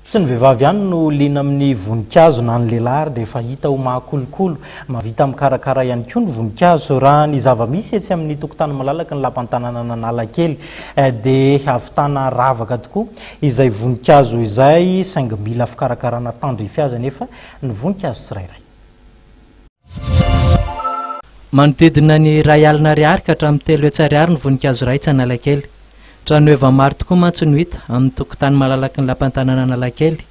Tsy ny vehivavy ihany no liana amin'ny voninkazo na ny lehilahy dia efa hita ho mahakolokolo, mahavita mikarakara ihany koa ny voninkazo raha ny zava-misy etsy amin'ny tokotany malalaka ny lapan-tanàna Analakely dia havitana ravaka tokoa izay voninkazo izay saingy mila fikarakarana tandrify azy nefa ny voninkazo tsirairay. Manodidina ny 2 alina ariary ka hatramin'ny 3 hetsy ariary ny voninkazo iray tsy Analakely. Trano efa maro tokoa mantsy no hita amin'ny tokotany malalaka ny lapan-tanàna Analakely.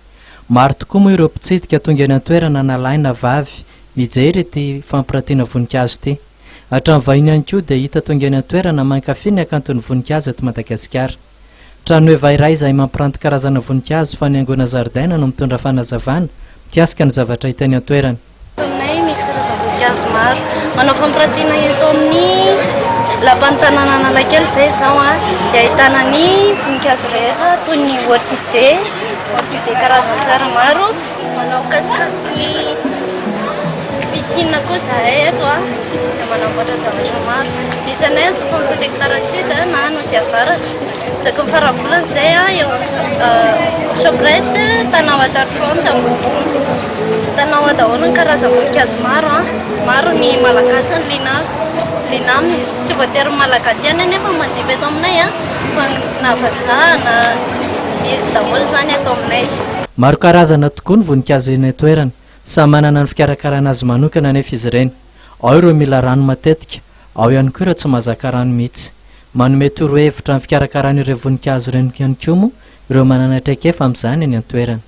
Maro tokoa moa ireo mpitsidika tonga eny an-toerana na lahy na vavy mijery ity fampiratiana voninkazo ity. Hatramin'ny vahiny ihany koa dia hita tonga eny an-toerana mankafy ny hakanton'ny voninkazo eto Madagasikara. Trano efa iray izay mampiranty karazana voninkazo fanaingoana zaridaina no mitondra fanazavana mikasika ny zavatra hita eny an-toerana. Aminay misy karazana voninkazo maro. Manao fampiratiana eto amin'ny lapan-tanàna Analakely izay izao dia ahitana ny voninkazo rehetra toy ny orchidée karazany tsara maro. Manao kasikasy ny piscine koa zahay eto dia manamboatra zavatra maro. Misy anay 67 hectares sud na Nosy Avaratra. Isaky ny faravolana izay eo Shoprite, Tanao Waterfront, Ambodifoniko. Tanao daholo ny karazana voninkazo maro maro ny malagasy ny liana aminy. Tsy voatery malagasy ihany nefa manjifa eto aminay fa na vazaha na izy daholo izany eto aminay. Maro karazana tokoa ny voninkazo eny an-toerana, samy manana ny fikarakarana azy manokana nefa izy ireny. Ao ireo mila rano matetika, ao ihany koa ireo tsy mahazaka rano mihitsy. Manome torohevitra amin'ny fikarakarana ireo voninkazo ireny ihany koa moa ireo manana traikefa amin'izany eny an-toerana.